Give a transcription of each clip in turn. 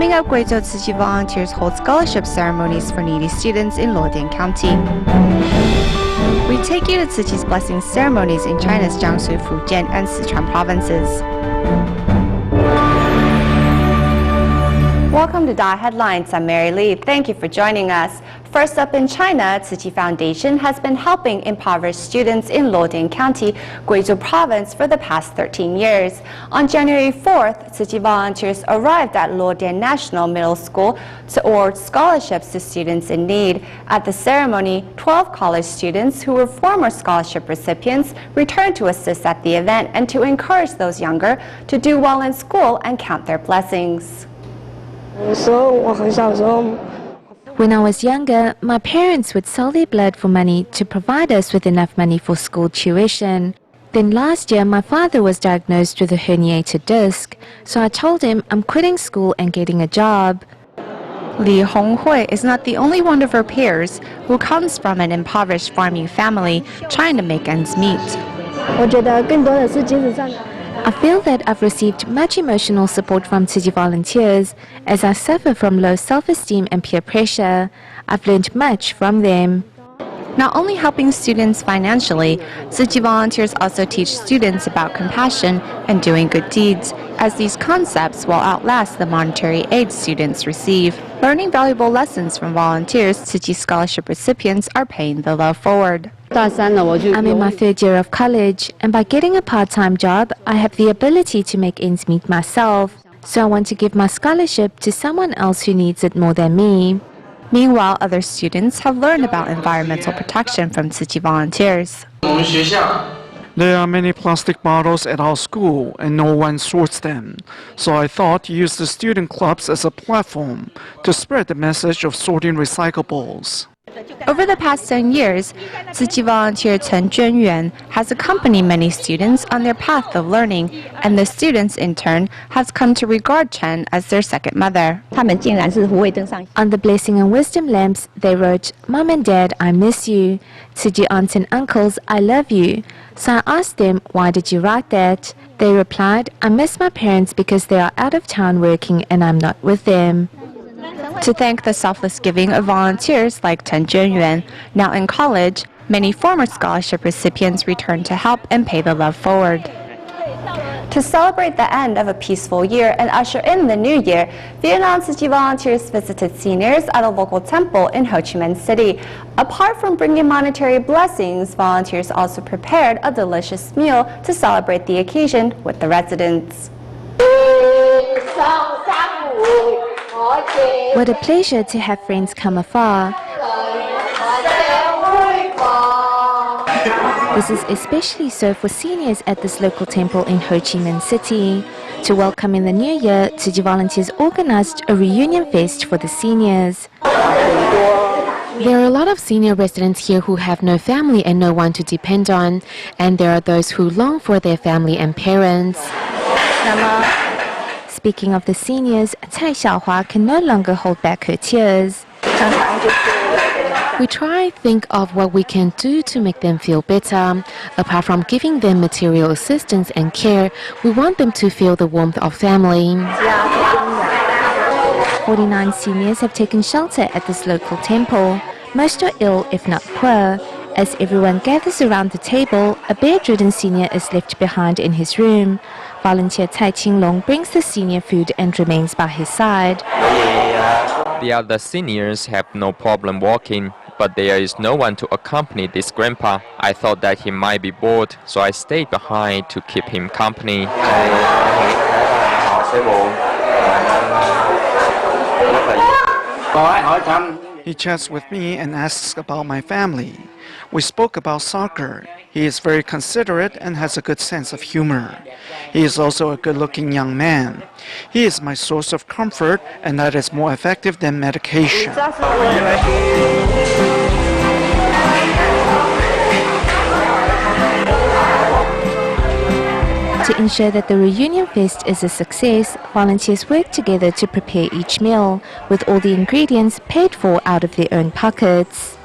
Coming up, Guizhou Tzu volunteers hold scholarship ceremonies for needy students in Luodian County. We take you to Tzu's blessing ceremonies in China's Jiangsu, Fujian, and Sichuan provinces. Welcome to DaAi Headlines. I'm Mary Lee. Thank you for joining us. First up in China, Tzu Foundation has been helping impoverished students in Luodian County, Guizhou Province for the past 13 years. On January 4th, Tzu volunteers arrived at Luodian National Middle School to award scholarships to students in need. At the ceremony, 12 college students who were former scholarship recipients returned to assist at the event and to encourage those younger to do well in school and count their blessings. When I was younger, my parents would sell their blood for money to provide us with enough money for school tuition. Then last year, my father was diagnosed with a herniated disc, so I told him I'm quitting school and getting a job. Li Honghui is not the only one of her peers who comes from an impoverished farming family trying to make ends meet. I feel that I've received much emotional support from Tzu volunteers as I suffer from low self-esteem and peer pressure. I've learned much from them. Not only helping students financially, Tzu volunteers also teach students about compassion and doing good deeds, as these concepts will outlast the monetary aid students receive. Learning valuable lessons from volunteers, Tzu scholarship recipients are paying the love forward. I'm in my third year of college, and by getting a part-time job, I have the ability to make ends meet myself. So I want to give my scholarship to someone else who needs it more than me. Meanwhile, other students have learned about environmental protection from Tzu volunteers. There are many plastic bottles at our school and no one sorts them. So I thought to use the student clubs as a platform to spread the message of sorting recyclables. Over the past 10 years, Tzu volunteer Chen Junyuan has accompanied many students on their path of learning, and the students in turn have come to regard Chen as their second mother. On the blessing and wisdom lamps, they wrote, "Mom and Dad, I miss you. Tzu aunts and uncles, I love you." So I asked them, "Why did you write that?" They replied, "I miss my parents because they are out of town working and I'm not with them." To thank the selfless giving of volunteers like Chen Junyuan, now in college, many former scholarship recipients return to help and pay the love forward. To celebrate the end of a peaceful year and usher in the new year, Vietnam Tzu volunteers visited seniors at a local temple in Ho Chi Minh City. Apart from bringing monetary blessings, volunteers also prepared a delicious meal to celebrate the occasion with the residents. What a pleasure to have friends come afar. This is especially so for seniors at this local temple in Ho Chi Minh City. To welcome in the new year, Tzu volunteers organized a reunion feast for the seniors. There are a lot of senior residents here who have no family and no one to depend on, and there are those who long for their family and parents. Speaking of the seniors, Cai Xiaohua can no longer hold back her tears. We try to think of what we can do to make them feel better. Apart from giving them material assistance and care, we want them to feel the warmth of family. 49 seniors have taken shelter at this local temple. Most are ill, if not poor. As everyone gathers around the table, a bedridden senior is left behind in his room. Volunteer Tai Qinglong brings the senior food and remains by his side. The other seniors have no problem walking, but there is no one to accompany this grandpa. I thought that he might be bored, so I stayed behind to keep him company. He chats with me and asks about my family. We spoke about soccer. He is very considerate and has a good sense of humor. He is also a good-looking young man. He is my source of comfort, and that is more effective than medication. To ensure that the reunion feast is a success, volunteers work together to prepare each meal, with all the ingredients paid for out of their own pockets.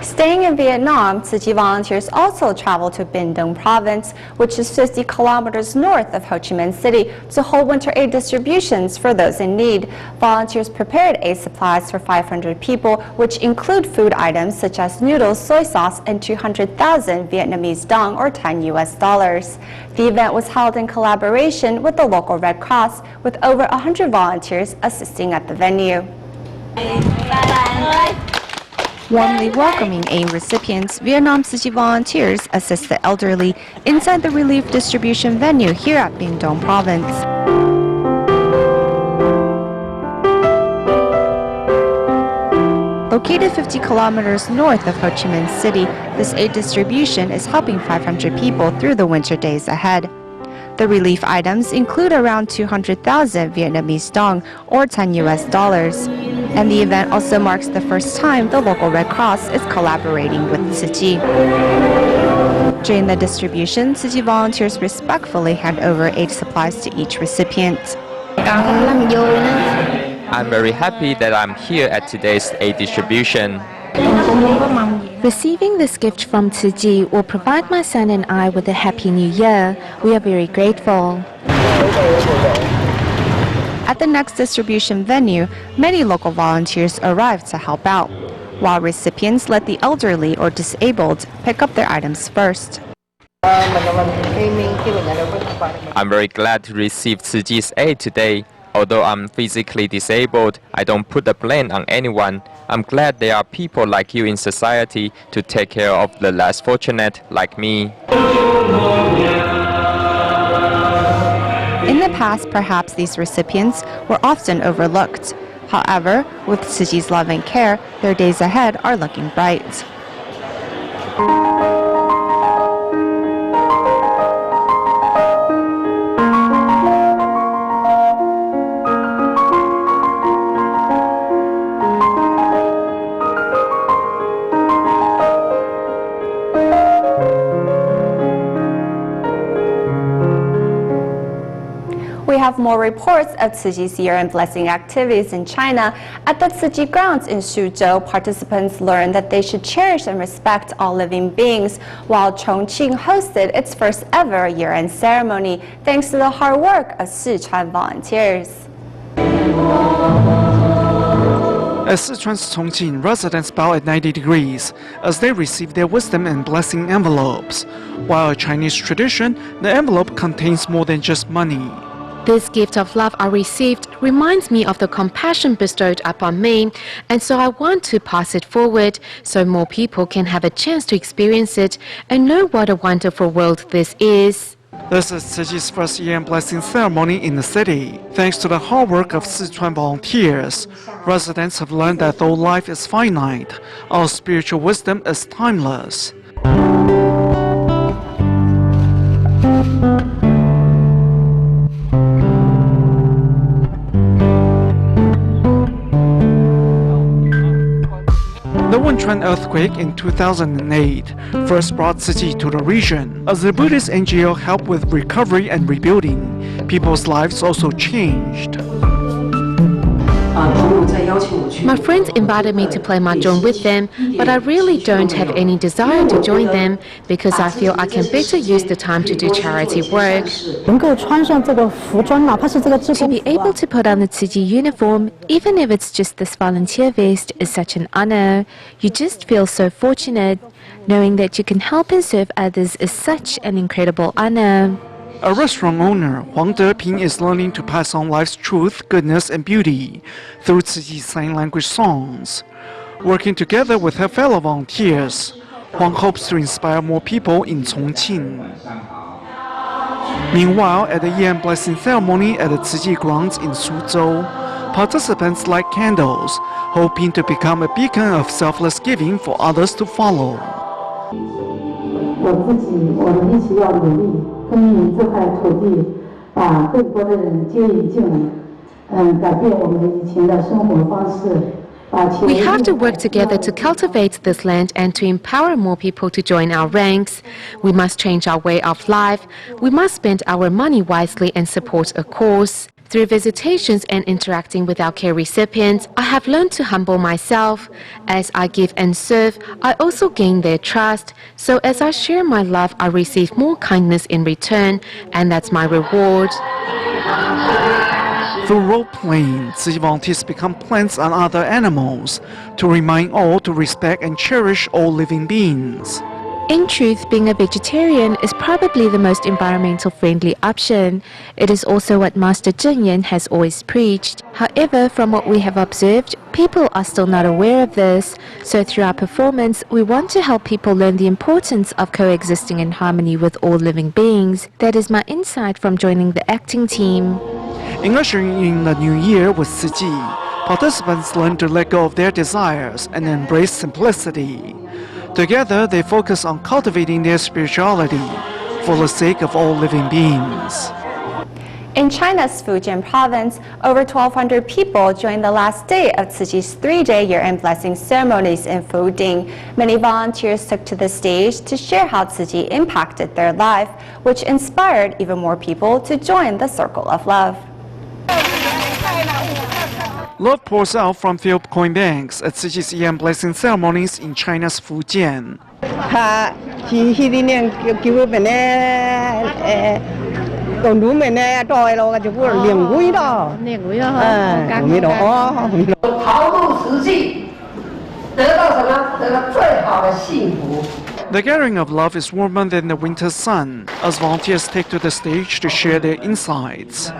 Staying in Vietnam, Tzu Chi volunteers also traveled to Binh Dong province, which is 50 kilometers north of Ho Chi Minh City, to hold winter aid distributions for those in need. Volunteers prepared aid supplies for 500 people, which include food items such as noodles, soy sauce, and 200,000 Vietnamese dong, or $10. The event was held in collaboration with the local Red Cross, with over 100 volunteers assisting at the venue. Warmly welcoming aid recipients, Vietnam Tzu Chi volunteers assist the elderly inside the relief distribution venue here at Binh Dong province. Located 50 kilometers north of Ho Chi Minh City, this aid distribution is helping 500 people through the winter days ahead. The relief items include around 200,000 Vietnamese dong, or $10. And the event also marks the first time the local Red Cross is collaborating with Tzu Chi. During the distribution, Tzu Chi volunteers respectfully hand over aid supplies to each recipient. I'm very happy that I'm here at today's aid distribution. Receiving this gift from Tzu Chi will provide my son and I with a happy new year. We are very grateful. At the next distribution venue, many local volunteers arrived to help out, while recipients let the elderly or disabled pick up their items first. I'm very glad to receive Tzu Chi's aid today. Although I'm physically disabled, I don't put the blame on anyone. I'm glad there are people like you in society to take care of the less fortunate like me. In the past, perhaps these recipients were often overlooked. However, with Tzu Chi's love and care, their days ahead are looking bright. We have more reports of Tzu Chi's Year and Blessing activities in China. At the Tzu Chi grounds in Suzhou, participants learned that they should cherish and respect all living beings, while Chongqing hosted its first ever year-end ceremony, thanks to the hard work of Sichuan volunteers. At Sichuan's Chongqing, residents bow at 90 degrees as they receive their wisdom and blessing envelopes. While a Chinese tradition, the envelope contains more than just money. This gift of love I received reminds me of the compassion bestowed upon me, and so I want to pass it forward so more people can have a chance to experience it and know what a wonderful world this is. This is Tzu Chi's first year-end blessing ceremony in the city. Thanks to the hard work of Sichuan volunteers, residents have learned that though life is finite, our spiritual wisdom is timeless. The Wenchuan earthquake in 2008 first brought Tzu Chi to the region. As the Buddhist NGO helped with recovery and rebuilding, people's lives also changed. My friends invited me to play mahjong with them, but I really don't have any desire to join them because I feel I can better use the time to do charity work. To be able to put on the Tzu Chi uniform, even if it's just this volunteer vest, is such an honor. You just feel so fortunate. Knowing that you can help and serve others is such an incredible honor. A restaurant owner, Huang Deping, is learning to pass on life's truth, goodness, and beauty through Tzu Chi sign language songs. Working together with her fellow volunteers, Huang hopes to inspire more people in Chongqing. Meanwhile, at the year-end blessing ceremony at the Tzu Chi grounds in Suzhou, participants light candles, hoping to become a beacon of selfless giving for others to follow. We have to work together to cultivate this land and to empower more people to join our ranks. We must change our way of life. We must spend our money wisely and support a cause. Through visitations and interacting with our care recipients, I have learned to humble myself. As I give and serve, I also gain their trust. So as I share my love, I receive more kindness in return, and that's my reward. Through role-playing, Tzu Chi volunteers become plants and other animals to remind all to respect and cherish all living beings. In truth, being a vegetarian is probably the most environmental friendly option. It is also what Master Zheng Yan has always preached. However, from what we have observed, people are still not aware of this. So through our performance, we want to help people learn the importance of coexisting in harmony with all living beings. That is my insight from joining the acting team. In ushering in the new year with Tzu Chi, participants learn to let go of their desires and embrace simplicity. Together, they focus on cultivating their spirituality for the sake of all living beings. In China's Fujian province, over 1,200 people joined the last day of Tzu Chi's 3-day year-end blessing ceremonies in Fuding. Many volunteers took to the stage to share how Tzu Chi impacted their life, which inspired even more people to join the Circle of Love. Love pours out from filled coin banks at Tzu Chi's year-end blessing ceremonies in China's Fujian. The gathering of love is warmer than the winter sun, as volunteers take to the stage to share their insights.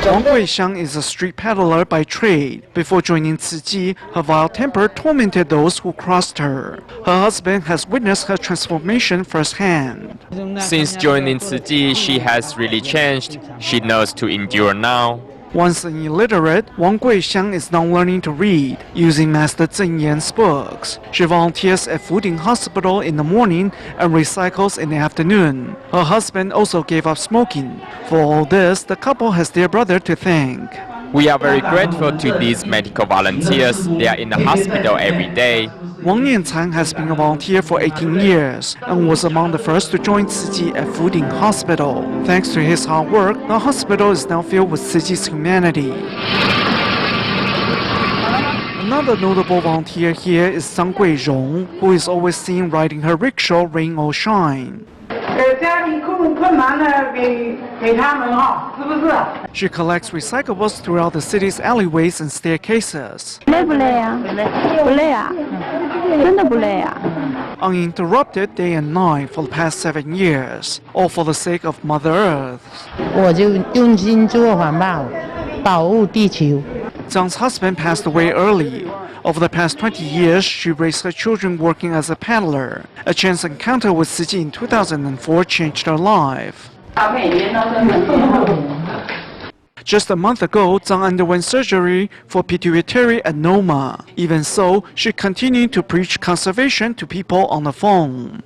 Wang Guixiang is a street peddler by trade. Before joining Tzu Chi, her vile temper tormented those who crossed her. Her husband has witnessed her transformation firsthand. Since joining Tzu Chi, she has really changed. She knows to endure now. Once an illiterate, Wang Guixiang is now learning to read using Master Zheng Yan's books. She volunteers at Fuding Hospital in the morning and recycles in the afternoon. Her husband also gave up smoking. For all this, the couple has their brother to thank. We are very grateful to these medical volunteers. They are in the hospital every day. Wang Niancang has been a volunteer for 18 years and was among the first to join Tzu Chi at Fuding Hospital. Thanks to his hard work, the hospital is now filled with Tzu Chi's humanity. Another notable volunteer here is Zhang Guirong, who is always seen riding her rickshaw rain or shine. She collects recyclables throughout the city's alleyways and staircases. Uninterrupted day and night for the past 7 years, all for the sake of Mother Earth. Zhang's husband passed away early. Over the past 20 years, she raised her children working as a peddler. A chance encounter with Tzu Chi in 2004 changed her life. Just a month ago, Zhang underwent surgery for pituitary adenoma. Even so, she continued to preach conservation to people on the phone.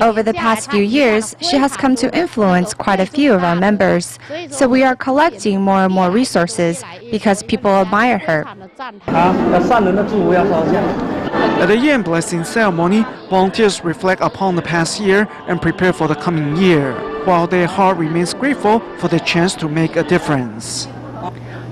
Over the past few years, she has come to influence quite a few of our members. So we are collecting more and more resources because people admire her. At the year-end blessing ceremony, volunteers reflect upon the past year and prepare for the coming year, while their heart remains grateful for the chance to make a difference.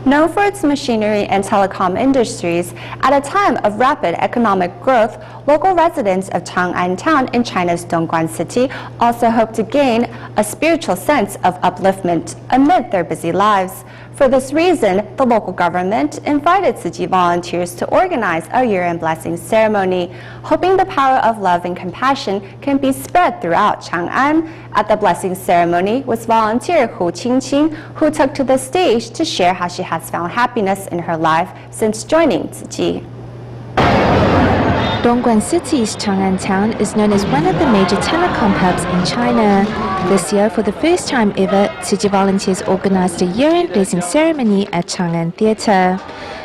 Known for its machinery and telecom industries, at a time of rapid economic growth, local residents of Chang'an Town in China's Dongguan City also hope to gain a spiritual sense of upliftment amid their busy lives. For this reason, the local government invited Tzu Chi volunteers to organize a year-end blessing ceremony, hoping the power of love and compassion can be spread throughout Chang'an. At the blessing ceremony was volunteer Hu Qingqing, who took to the stage to share how she has found happiness in her life since joining Tzu Chi. Dongguan City's Chang'an Town is known as one of the major telecom hubs in China. This year, for the first time ever, Tzu Chi volunteers organized a year-end blessing ceremony at Chang'an Theatre.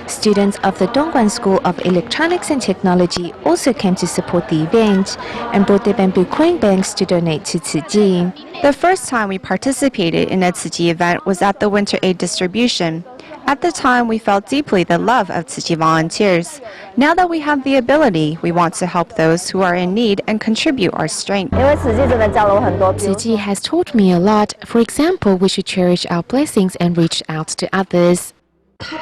Students of the Dongguan School of Electronics and Technology also came to support the event and brought their bamboo coin banks to donate to Tzu Chi. The first time we participated in a Tzu Chi event was at the Winter Aid distribution. At the time, we felt deeply the love of Tzu Chi volunteers. Now that we have the ability, we want to help those who are in need and contribute our strength. Tzu Chi has taught me a lot. For example, we should cherish our blessings and reach out to others.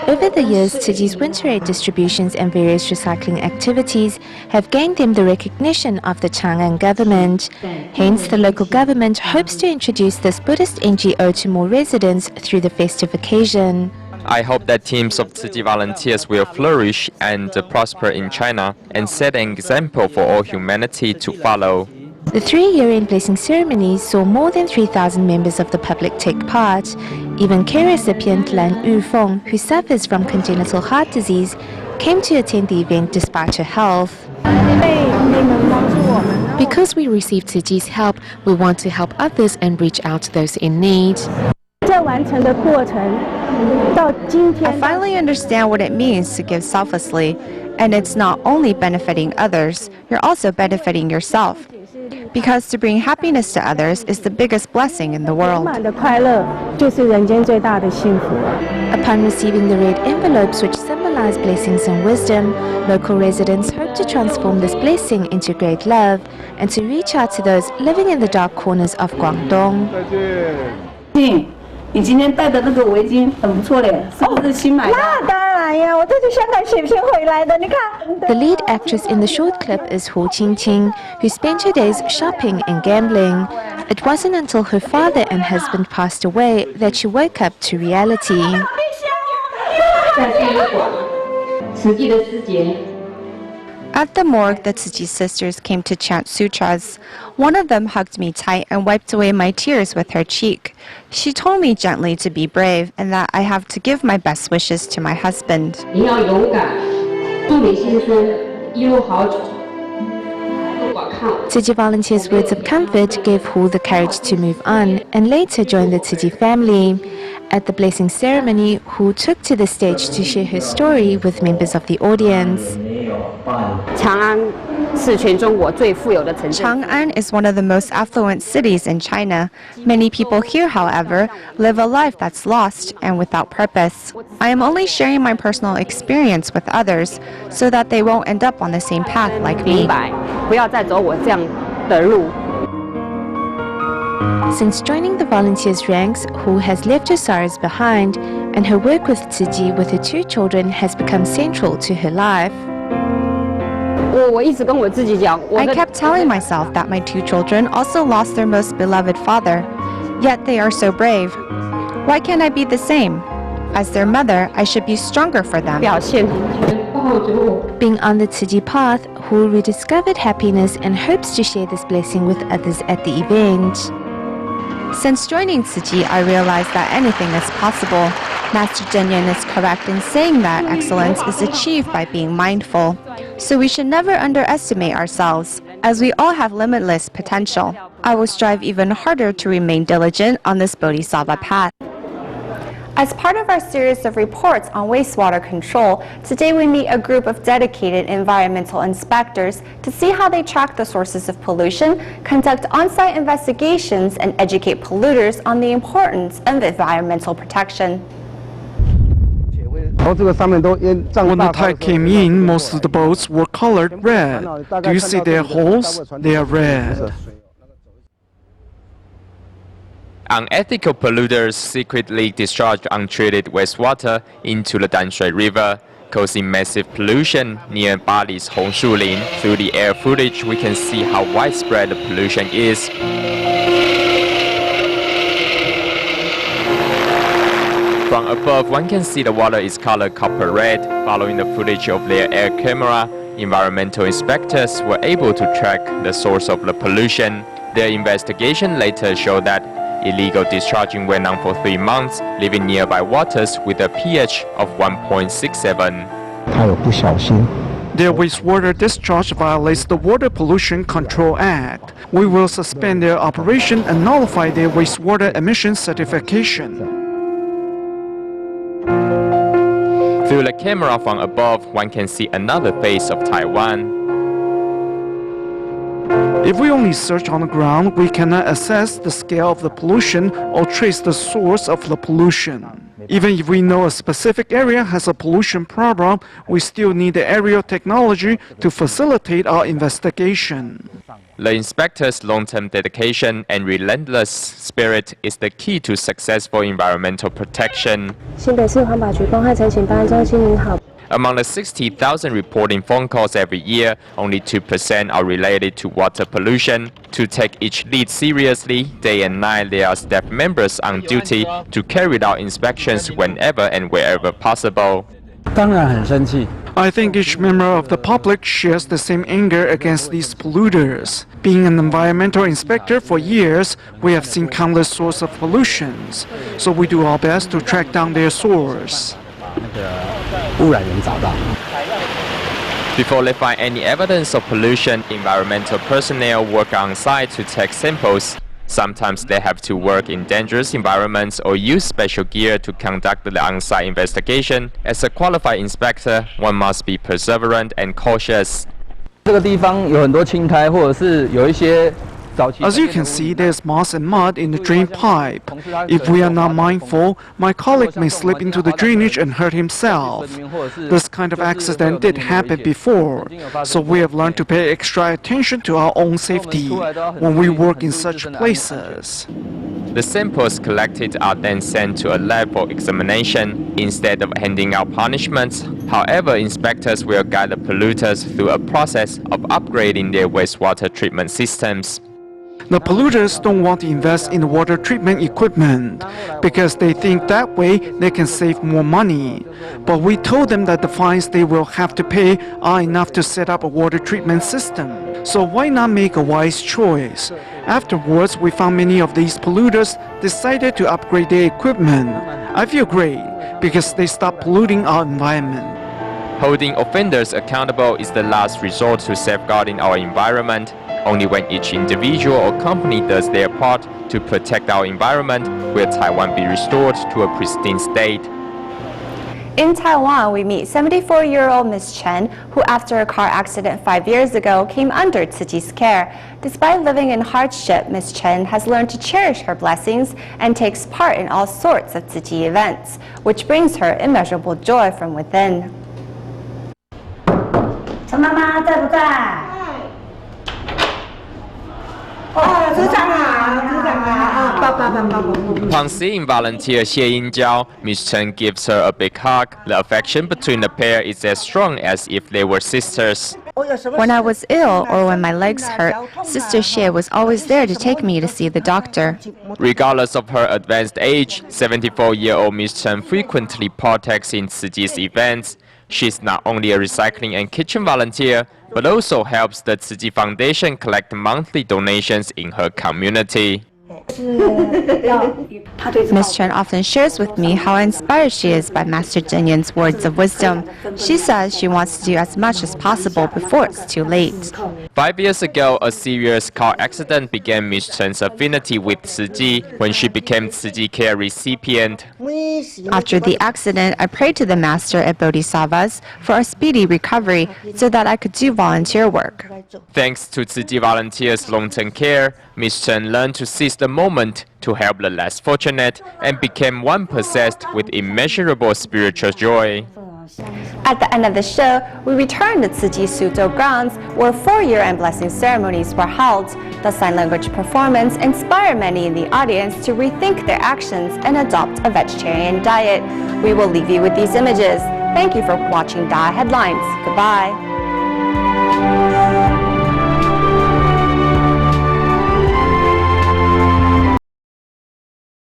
Over the years, Tzu Chi's winter aid distributions and various recycling activities have gained them the recognition of the Chang'an government. Hence, the local government hopes to introduce this Buddhist NGO to more residents through the festive occasion. I hope that teams of Tzu Chi volunteers will flourish and prosper in China and set an example for all humanity to follow. The 3-year-end blessing ceremony saw more than 3,000 members of the public take part. Even care recipient Lan Yufeng, who suffers from congenital heart disease, came to attend the event despite her health. Because we received Tzu Chi's help, we want to help others and reach out to those in need. I finally understand what it means to give selflessly, and it's not only benefiting others, you're also benefiting yourself. Because to bring happiness to others is the biggest blessing in the world. Upon receiving the red envelopes which symbolize blessings and wisdom, local residents hope to transform this blessing into great love and to reach out to those living in the dark corners of Guangdong. 你今天戴的那个围巾很不错嘞，是不是新买的？那当然呀，我这是香港血拼回来的，你看。The lead actress in the short clip is Hu Qingqing, who spent her days shopping and gambling. It wasn't until her father and husband passed away that she woke up to reality. At the morgue, the Tzu Chi sisters came to chant sutras. One of them hugged me tight and wiped away my tears with her cheek. She told me gently to be brave and that I have to give my best wishes to my husband. Tzu Chi volunteers' words of comfort gave Hu the courage to move on and later joined the Tzu Chi family. At the blessing ceremony, Hu took to the stage to share her story with members of the audience. Chang'an is one of the most affluent cities in China. Many people here, however, live a life that's lost and without purpose. I am only sharing my personal experience with others so that they won't end up on the same path like me. Since joining the volunteers' ranks, Hu has left her sorrows behind, and her work with Tzu Chi with her 2 children has become central to her life. I kept telling myself that my 2 children also lost their most beloved father, yet they are so brave. Why can't I be the same? As their mother, I should be stronger for them. Being on the Tzu Chi path, Hu rediscovered happiness and hopes to share this blessing with others at the event. Since joining Tzu Chi, I realized that anything is possible. Master Zhenyan is correct in saying that excellence is achieved by being mindful. So we should never underestimate ourselves, as we all have limitless potential. I will strive even harder to remain diligent on this Bodhisattva path. As part of our series of reports on wastewater control, today we meet a group of dedicated environmental inspectors to see how they track the sources of pollution, conduct on-site investigations, and educate polluters on the importance of environmental protection. When the tide came in, most of the boats were colored red. Do you see their holes? They are red. Unethical polluters secretly discharge untreated wastewater into the Danshui River, causing massive pollution near Bali's Hongshu-lin. Through the air footage, we can see how widespread the pollution is. From above, one can see the water is colored copper red. Following the footage of their air camera, environmental inspectors were able to track the source of the pollution. Their investigation later showed that illegal discharging went on for 3 months, leaving nearby waters with a pH of 1.67. Their wastewater discharge violates the Water Pollution Control Act. We will suspend their operation and nullify their wastewater emission certification. Through the camera from above, one can see another face of Taiwan. If we only search on the ground, we cannot assess the scale of the pollution or trace the source of the pollution. Even if we know a specific area has a pollution problem, we still need the aerial technology to facilitate our investigation. The inspector's long-term dedication and relentless spirit is the key to successful environmental protection. 新北市环保局公害陈情办案中心您好。 Among the 60,000 reporting phone calls every year, only 2% are related to water pollution. To take each lead seriously, day and night there are staff members on duty to carry out inspections whenever and wherever possible. 当然很生气。 I think each member of the public shares the same anger against these polluters. Being an environmental inspector for years, we have seen countless sources of pollutions, so we do our best to track down their source. 污染源找到。 Before they find any evidence of pollution, environmental personnel work on site to take samples. Sometimes they have to work in dangerous environments or use special gear to conduct the on-site investigation. As a qualified inspector, one must be perseverant and cautious. 这个地方有很多青苔，或者是有一些 As you can see, there's moss and mud in the drain pipe. If we are not mindful, my colleague may slip into the drainage and hurt himself. This kind of accident did happen before, so we have learned to pay extra attention to our own safety when we work in such places. The samples collected are then sent to a lab for examination instead of handing out punishments. However, inspectors will guide the polluters through a process of upgrading their wastewater treatment systems. The polluters don't want to invest in water treatment equipment because they think that way they can save more money. But we told them that the fines they will have to pay are enough to set up a water treatment system. So why not make a wise choice? Afterwards, we found many of these polluters decided to upgrade their equipment. I feel great because they stopped polluting our environment. Holding offenders accountable is the last resort to safeguarding our environment. Only when each individual or company does their part to protect our environment will Taiwan be restored to a pristine state. In Taiwan, we meet 74-year-old Ms. Chen, who after a car accident 5 years ago came under Tzu Chi's care. Despite living in hardship, Ms. Chen has learned to cherish her blessings and takes part in all sorts of Tzu Chi events, which brings her immeasurable joy from within. 陈妈妈在不在？ Upon seeing volunteer Xie Yingjiao, Ms. Chen gives her a big hug. The affection between the pair is as strong as if they were sisters. When I was ill or when my legs hurt, Sister Xie was always there to take me to see the doctor. Regardless of her advanced age, 74-year-old Ms. Chen frequently partakes in Tzu Chi's events. She's not only a recycling and kitchen volunteer, but also helps the Tzu Chi Foundation collect monthly donations in her community. Ms. Chen often shares with me how inspired she is by Master Zhen Yan's words of wisdom. She says she wants to do as much as possible before it's too late. 5 years ago, a serious car accident began Ms. Chen's affinity with Tzu Chi when she became Tzu Chi care recipient. After the accident, I prayed to the Master at Bodhisattvas for a speedy recovery so that I could do volunteer work. Thanks to Tzu Chi volunteers' long-term care, Ms. Chen learned to seize the moment to help the less fortunate and became one possessed with immeasurable spiritual joy. At the end of the show, we returned to Tzu Chi Suzhou grounds where 4 year-end blessing ceremonies were held. The sign language performance inspired many in the audience to rethink their actions and adopt a vegetarian diet. We will leave you with these images. Thank you for watching DaAi Headlines. Goodbye.